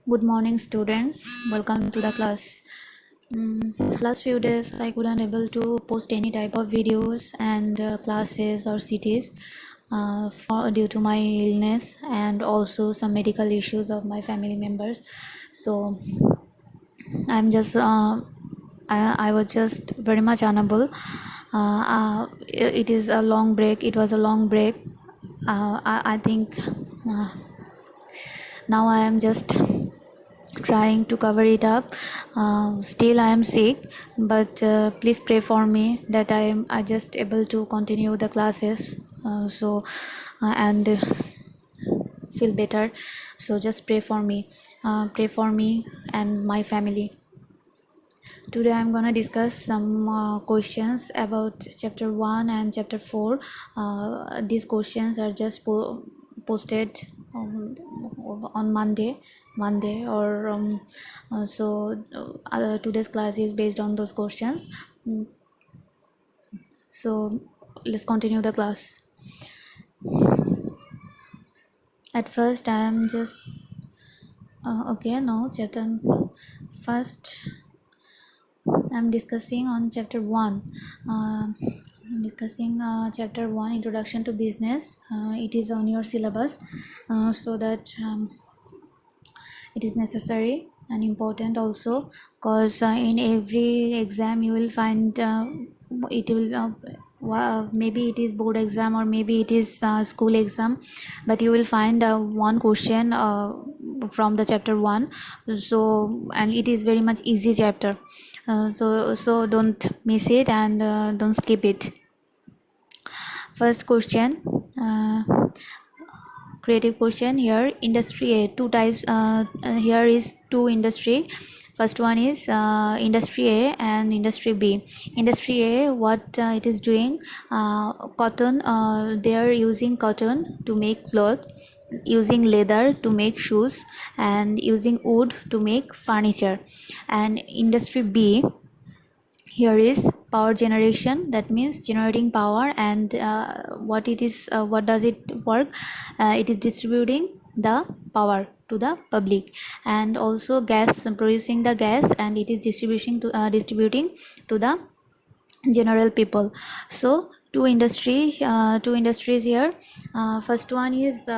Good morning, students. Welcome to the class. Last few days, I couldn't able to post any type of videos and classes or CTs for due to my illness and also some medical issues of my family members. So I'm just I was just very much unable. It is a long break. It was a long break. I think now I am just trying to cover it up. Still I am sick, but please pray for me that I just able to continue the classes, and feel better. So just pray for me and my family. Today I'm gonna discuss some questions about chapter 1 and chapter 4. These questions are just posted on Monday or today's class is based on those questions. So let's continue the class. At first I am just okay now chapter first I'm discussing on chapter 1. I'm discussing chapter 1, introduction to business. It is on your syllabus, so that it is necessary and important also, because in every exam you will find it will maybe it is board exam or maybe it is school exam, but you will find one question from the chapter 1. So, and it is very much easy chapter, so don't miss it and don't skip it. First question, creative question here. Industry A, two types. Here is two industry. First one is industry A and industry B. Industry A, what it is doing, cotton, they are using cotton to make cloth, using leather to make shoes, and using wood to make furniture. And industry B, here is power generation, that means generating power, and what does it work, it is distributing the power to the public, and also gas, producing the gas, and it is distributing to the general people. So two industries here. First one is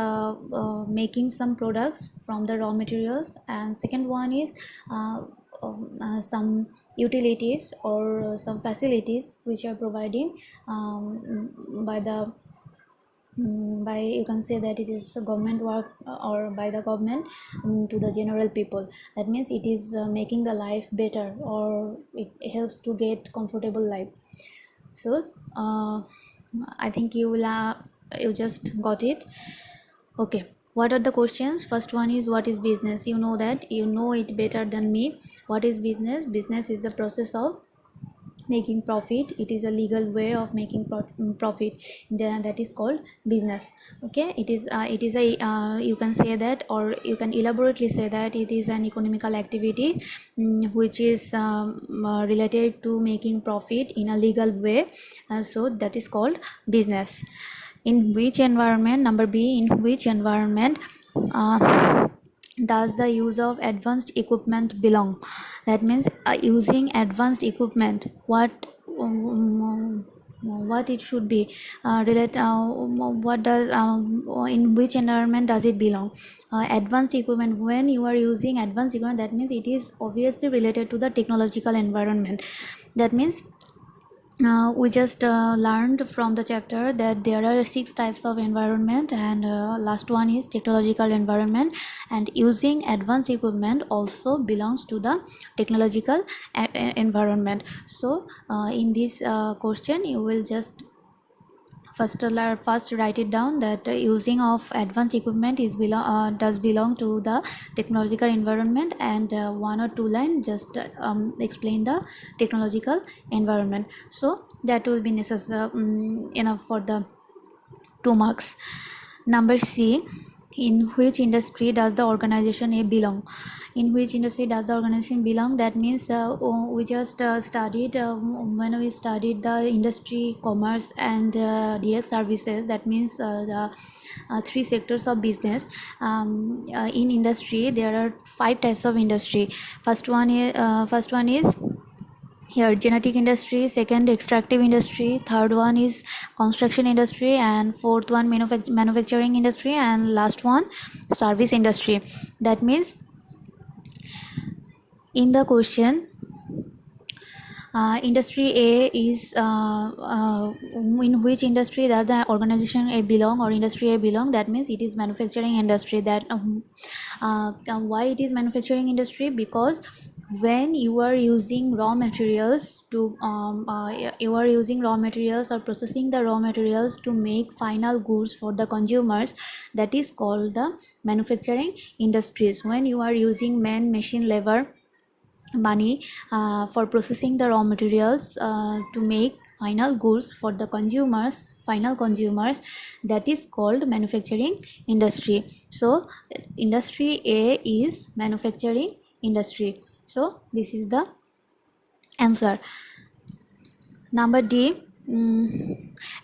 making some products from the raw materials, and second one is some utilities or some facilities which are providing by the by, you can say that it is government work or by the government to the general people. That means it is making the life better, or it helps to get comfortable life. So I think you just got it. Okay, what are the questions? First one is, what is business? You know that, you know it better than me. What is business? Business is the process of making profit. It is a legal way of making profit, that is called business. Okay, it is a you can say that, or you can elaborately say that it is an economical activity which is related to making profit in a legal way, so that is called business. In which environment, number B, in which environment does the use of advanced equipment belong? That means using advanced equipment, what it should be, what does in which environment does it belong? Advanced equipment, when you are using advanced equipment, that means it is obviously related to the technological environment. That means we just learned from the chapter that there are 6 types of environment, and last one is technological environment, and using advanced equipment also belongs to the technological environment. So in this question you will just first write it down that using of advanced equipment is does belong to the technological environment, and one or two line just explain the technological environment. So that will be necessary enough for the 2 marks. Number C, In which industry does the organization A belong? In which industry does the organization belong? That means we just studied when we studied the industry, commerce, and direct services. That means the three sectors of business. In industry, there are five types of industry. First one is here genetic industry, second extractive industry, third one is construction industry, and fourth one manufacturing industry, and last one service industry. That means in the question, industry A is in which industry does the organization A belong or industry A belong? That means it is manufacturing industry. That why it is manufacturing industry? Because when you are using raw materials to you are using raw materials or processing the raw materials to make final goods for the consumers, that is called the manufacturing industries. When you are using man, machine, labor, money for processing the raw materials to make final goods for the final consumers, that is called manufacturing industry. So industry A is manufacturing industry. So this is the answer. Number D,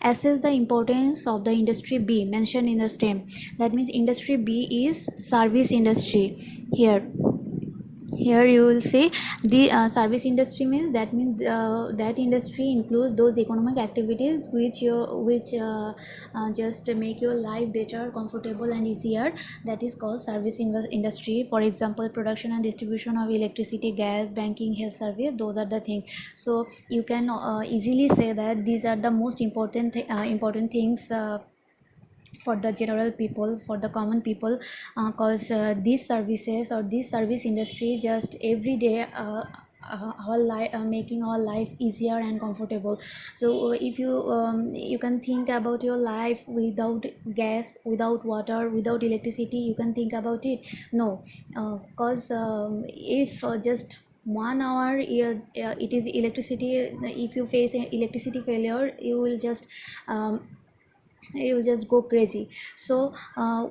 assess the importance of the industry B mentioned in the stem. That means industry B is service industry. Here you will see the service industry means that industry includes those economic activities which just make your life better, comfortable, and easier. That is called service industry. For example, production and distribution of electricity, gas, banking, health service, those are the things. So you can easily say that these are the most important things for the general people, for the common people, cause these services or this service industry just every day our life, making our life easier and comfortable. So if you can think about your life without gas, without water, without electricity, you can think about it? No, cause if just 1 hour it is electricity, if you face an electricity failure, you will just go crazy. So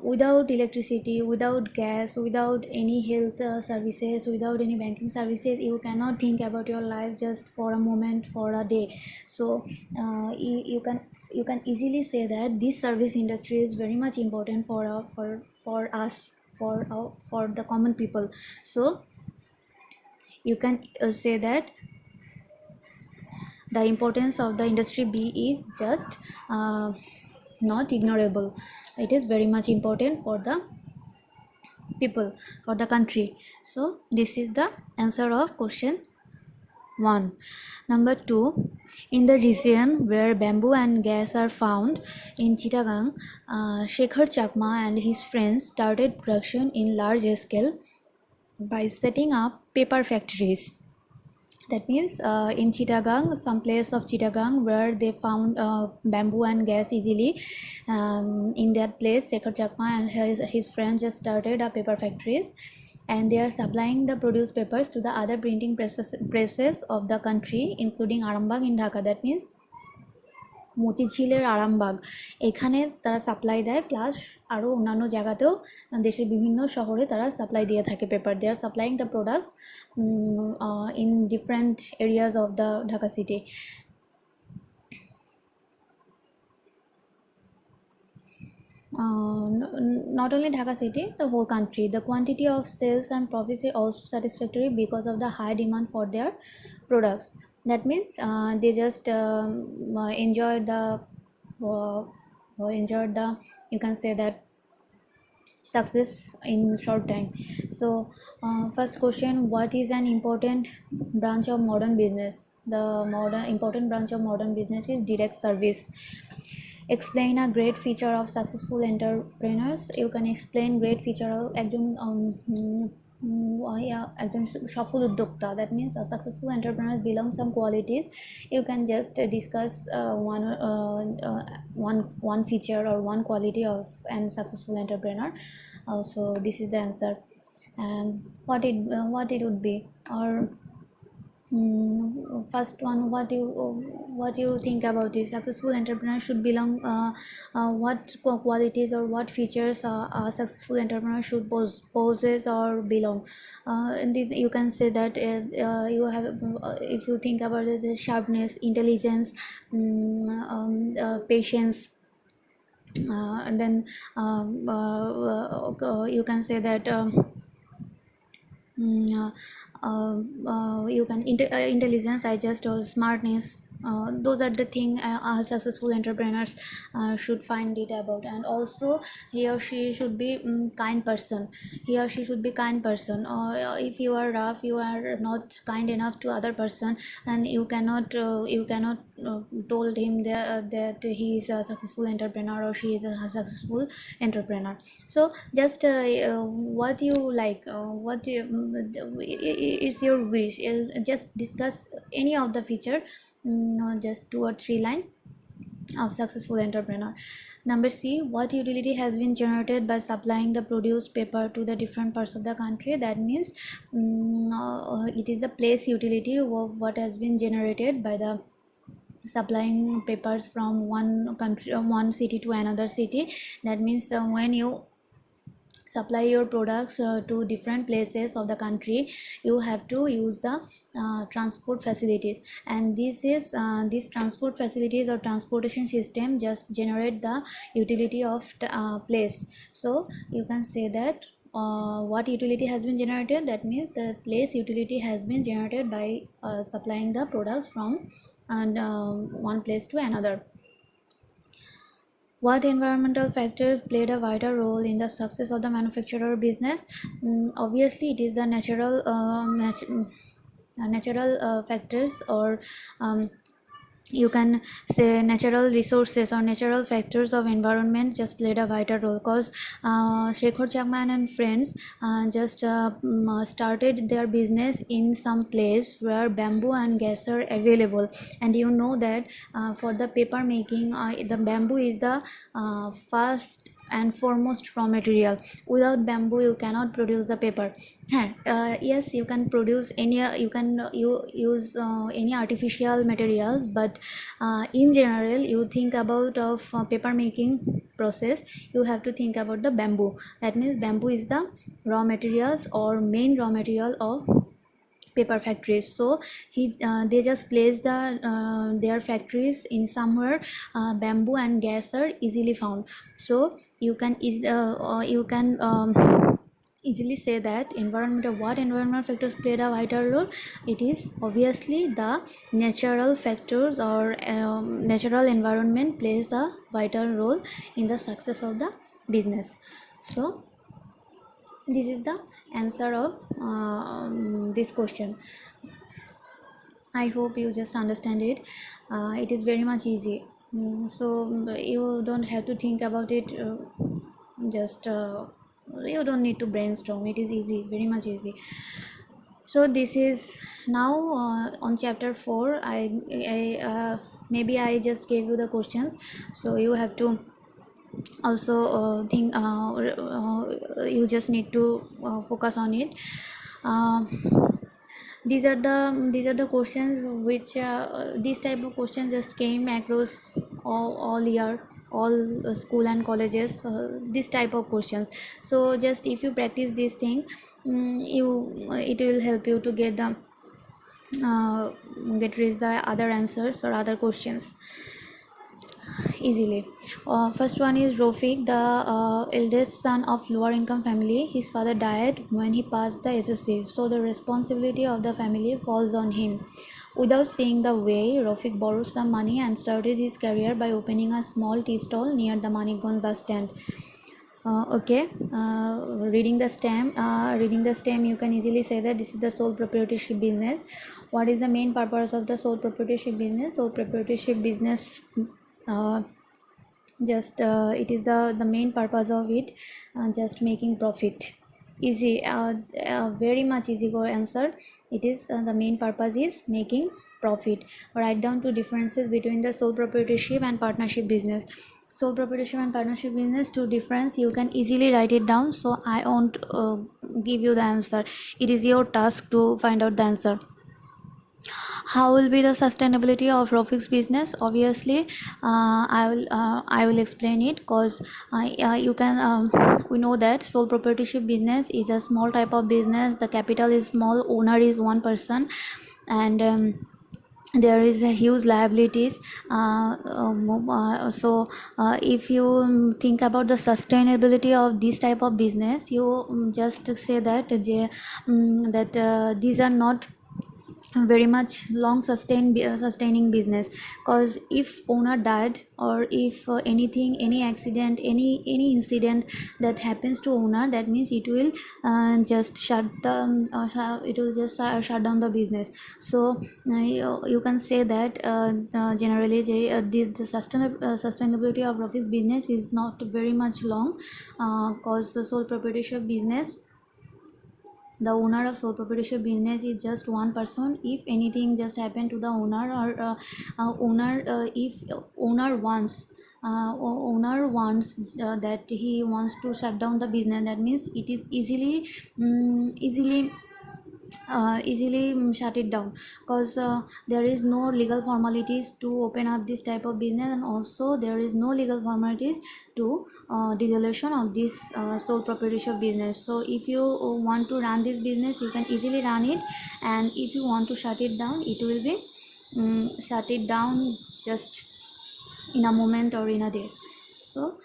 without electricity, without gas, without any health services, without any banking services, you cannot think about your life just for a moment, for a day. So you can easily say that this service industry is very much important for us, for the common people. So you can say that the importance of the industry B is just not ignorable. It is very much important for the people, for the country. So this is the answer of question 1. Number 2, in the region where bamboo and gas are found in Chittagong, Shekhar Chakma and his friends started production in large scale by setting up paper factories. That means in Chittagong, some place of Chittagong where they found bamboo and gas easily, in that place Shekhar Chakma and his friends just started a paper factories, and they are supplying the produced papers to the other printing presses of the country, including Arambagh in Dhaka. That means মতিঝিলের Arambagh, এখানে তারা supply দেয়, plus আরও অন্যান্য জায়গাতেও দেশের বিভিন্ন শহরে তারা সাপ্লাই দিয়ে থাকে paper. They are supplying the products in different areas of the Dhaka city. Not only Dhaka city, the whole country. The quantity of sales and profits is also satisfactory because of the high demand for their products. That means they just enjoyed the, you can say that, success in short time. So first question, what is an important branch of modern business? The important branch of modern business is direct service. Explain a great feature of successful entrepreneurs. You can explain great feature of একজন সফল উদ্যোক্তা। That means a successful entrepreneur belong some qualities. You can just discuss one feature or one quality of an successful entrepreneur. So this is the answer. And what it would be, or First one, what you think about it? Successful entrepreneur should belong. What qualities or what features a successful entrepreneur should possess or belong? And you can say that you have, if you think about it, the sharpness, intelligence, patience, and then you can say that. Mm, you can intelligence, I just told smartness. Those are the thing successful entrepreneurs should find it about. And also he or she should be kind person. He or she should be kind person. Or if you are rough, you are not kind enough to other person, and you cannot told him that he is a successful entrepreneur or she is a successful entrepreneur. So just what you like, is your wish. Just discuss any of the feature, just 2 or 3 line of successful entrepreneur. Number C, what utility has been generated by supplying the produced paper to the different parts of the country? That means it is the place utility of what has been generated by the supplying papers from one country, one city to another city. That means when you supply your products to different places of the country, you have to use the transport facilities, and these transport facilities or transportation system just generate the utility of place. So you can say that what utility has been generated, that means the place utility has been generated by supplying the products from and one place to another. What environmental factor played a vital role in the success of the manufacturer business? Obviously, it is the natural factors, or you can say natural resources or natural factors of environment just played a vital role, because Shekhar Chapman and friends just started their business in some place where bamboo and gas are available. And you know that for the paper making, the bamboo is the first and foremost raw material. Without bamboo you cannot produce the paper. Yes, you can produce any, you use any artificial materials, but in general you think about of paper making process, you have to think about the bamboo. That means bamboo is the raw materials or main raw material of paper factories. So they just place their factories in somewhere bamboo and gas are easily found. So you can easily say that environmental factors played a vital role. It is obviously the natural factors or natural environment plays a vital role in the success of the business. So this is the answer of this question. I hope you just understand it. It is very much easy. So you don't have to think about it. Just you don't need to brainstorm. It is easy, very much easy. So this is now on chapter 4. Maybe I just gave you the questions, so you have to also think. You just need to focus on it. Uh, these are the questions which these type of questions just came across all year, all school and colleges, this type of questions. So just if you practice this thing, it will help you to uh, get reach the other answers or other questions easily. First one is Rofik, the eldest son of lower income family. His father died when he passed the SSC, so the responsibility of the family falls on him. Without seeing the way, Rofik borrowed some money and started his career by opening a small tea stall near the Manikganj bus stand. Okay, reading the stem, you can easily say that this is the sole proprietorship business. What is the main purpose of the sole proprietorship business? Sole proprietorship business, uh, just it is the main purpose of it, just making profit. Easy, very much easy go answer. It is the main purpose is making profit. Write down two differences between the sole proprietorship and partnership business. Sole proprietorship and partnership business, two difference, you can easily write it down, so I won't give you the answer. It is your task to find out the answer. How will be the sustainability of Rafiq's business? Obviously, I will explain it, because you can we know that sole proprietorship business is a small type of business. The capital is small, owner is one person, and there is a huge liabilities. If you think about the sustainability of this type of business, you just say that these are not very much long sustaining business, because if owner died, or if any accident, any incident that happens to owner, that means it will just shut down, it will just shut down the business. So you can say that generally the sustainability of Rafi's business is not very much long, because the sole proprietorship business, the owner of sole proprietorship business is just one person. If anything just happened to the owner, or if owner wants that he wants to shut down the business, that means it is easily shut it down, because there is no legal formalities to open up this type of business, and also there is no legal formalities to dissolution of this sole proprietorship business. So if you want to run this business, you can easily run it, and if you want to shut it down, it will be shut it down just in a moment or in a day. So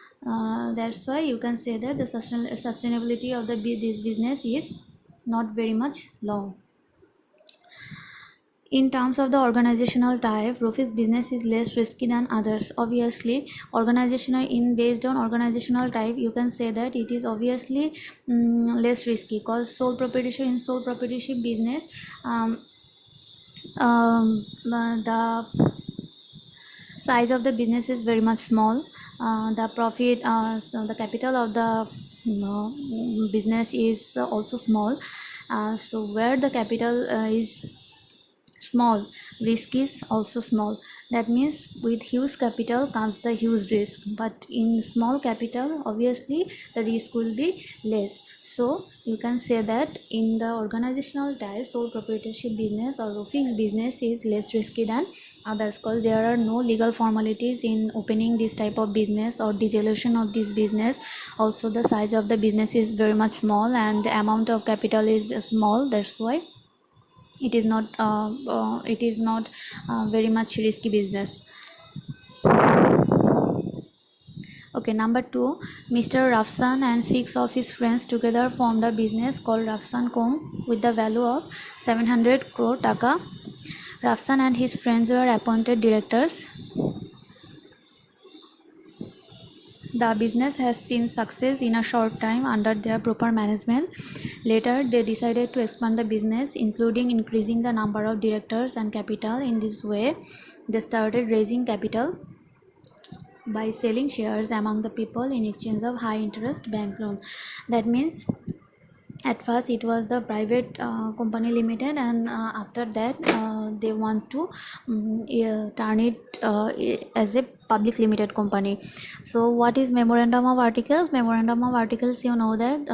that's why you can say that the sustainability of this business is not very much long. In terms of the organizational type, Rofi's business is less risky than others. Obviously, based on organizational type, you can say that it is obviously less risky, because sole proprietorship business, the size of the business is very much small. The capital of the business is also small. So where the capital is small, risk is also small. That means with huge capital comes the huge risk, but in small capital, obviously the risk will be less. So you can say that in the organizational type, sole proprietorship business or Rafi's business is less risky than others, because there are no legal formalities in opening this type of business or dissolution of this business. Also, the size of the business is very much small, and the amount of capital is small. That's why it is not very much risky business. Okay, number 2, Mr. Rafsan and 6 of his friends together formed a business called Rafsan Com with the value of 700 crore taka. Rafsan and his friends were appointed directors. The business has seen success in a short time under their proper management. Later, they decided to expand the business, including increasing the number of directors and capital. In this way, they started raising capital by selling shares among the people in exchange of high interest bank loan. That means at first it was the private company limited, and after that they want to turn it as a public limited company. So what is memorandum of articles? Memorandum of articles, you know that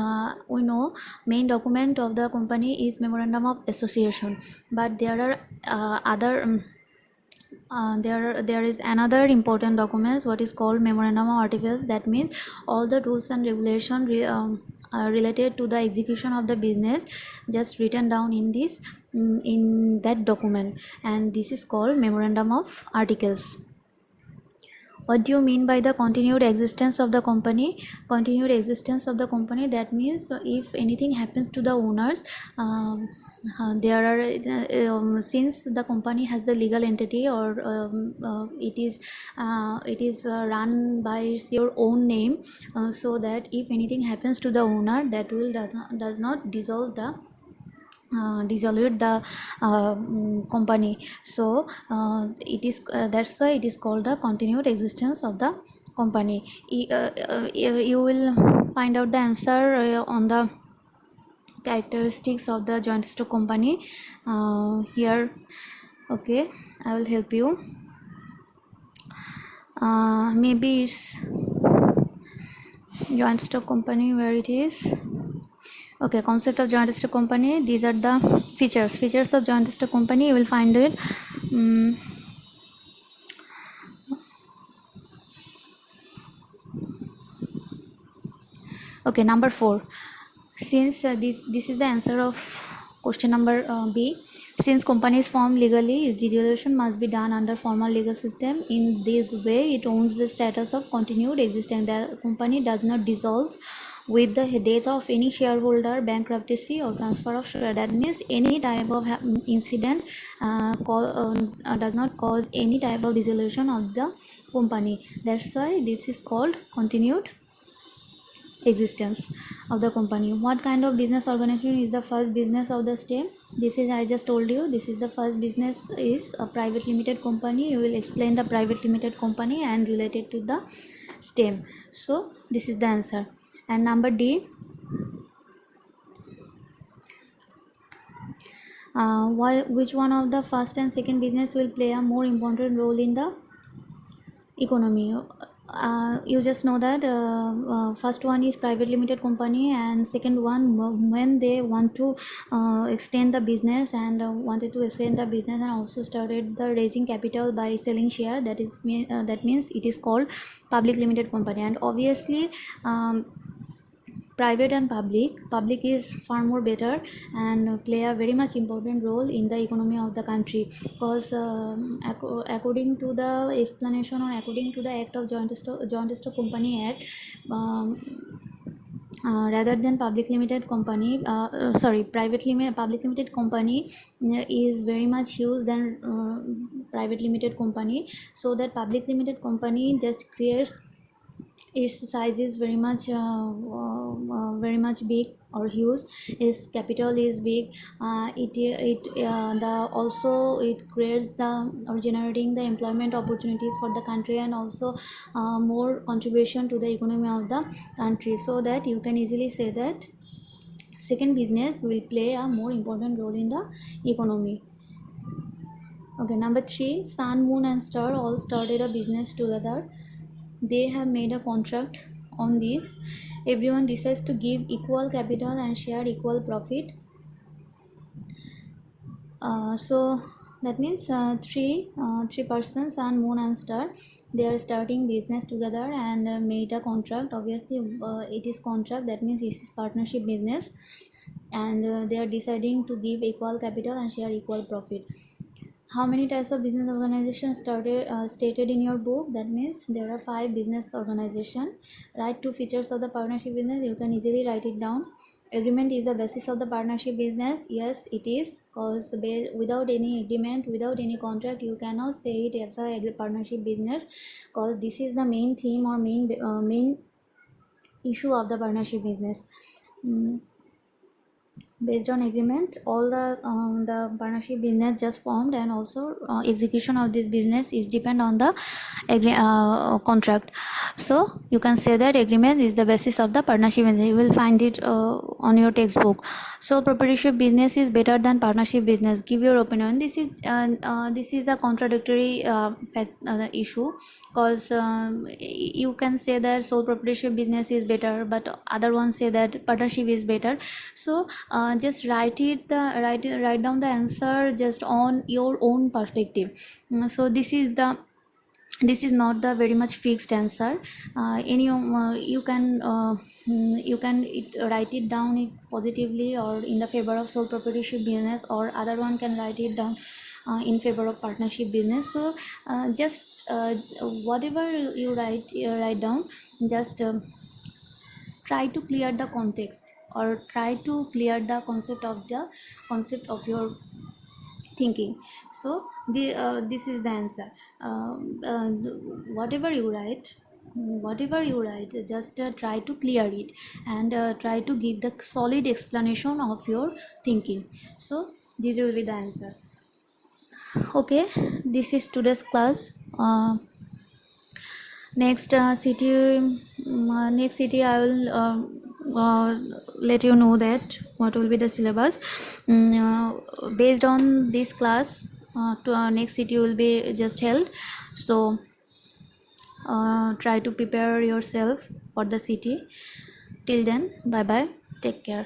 we know main document of the company is memorandum of association, but there are other there is another important documents, what is called memorandum of articles. That means all the rules and regulation related to the execution of the business just written down in this in that document, and this is called memorandum of articles. What do you mean by the continued existence of the company? Continued existence of the company, that means if anything happens to the owners, there are since the company has the legal entity, or it is run by your own name, so that if anything happens to the owner, that will does not dissolve the company. So that's why it is called the continued existence of the company. You will find out the answer on the characteristics of the joint stock company here. Okay, I will help you. Maybe it's joint stock company, where it is. Okay, concept of joint stock company. These are the features of joint stock company. You will find it. Okay, number 4. Since this is the answer of question number B. Since company is formed legally, its deregulation must be done under formal legal system. In this way, it owns the status of continued existence. The company does not dissolve with the death of any shareholder, bankruptcy, or transfer of share. That means any type of incident does not cause any type of dissolution of the company. That's why this is called continued existence of the company. What kind of business organization is the first business of the state? This is, I just told you, this is the first business is a private limited company. You will explain the private limited company and relate it to the stem. So this is the answer. And number D, which one of the first and second business will play a more important role in the economy? You just know that first one is private limited company, and second one when they want to extend the business and wanted to extend the business and also started the raising capital by selling share, that means it is called public limited company. And obviously private and public is far more better and play a very much important role in the economy of the country, because according to the explanation or according to the act of joint stock company act, rather than public limited company, public limited company is very much used than private limited company. So that public limited company just creates, its size is very much big or huge, its capital is big, it creates the or generating the employment opportunities for the country, and also more contribution to the economy of the country. So that you can easily say that second business will play a more important role in the economy. Okay, number 3, sun, moon and star all started a business together. They have made a contract on this. Everyone decides to give equal capital and share equal profit. So that means three persons, sun, moon and star, they are starting business together and made a contract. Obviously it is contract, that means this is partnership business, and they are deciding to give equal capital and share equal profit. How many types of business organizations stated in your book? That means there are 5 business organization. Write 2 features of the partnership business. You can easily write it down. Agreement is the basis of the partnership business. Yes, it is, because without any agreement, without any contract, you cannot say it as a partnership business, because this is the main theme or main issue of the partnership business. Based on agreement, all the partnership business just formed, and also execution of this business is depend on the contract. So you can say that agreement is the basis of the partnership business. You will find it on your textbook. So proprietorship business is better than partnership business. Give your opinion. This is a contradictory issue, because you can say that sole proprietorship business is better, but other ones say that partnership is better. So just write down the answer just on your own perspective. So this is not the very much fixed answer. You can write it down it positively or in the favor of sole proprietorship business, or other one can write it down in favor of partnership business. So just whatever you write down, just try to clear the context, or try to clear the concept of your thinking. So this is the answer. Whatever you write, just try to clear it, and try to give the solid explanation of your thinking. So this will be the answer. Okay, this is today's class. Next city I will let you know that what will be the syllabus. Based on this class, to our next city will be just held. So try to prepare yourself for the city. Till then, bye bye, take care.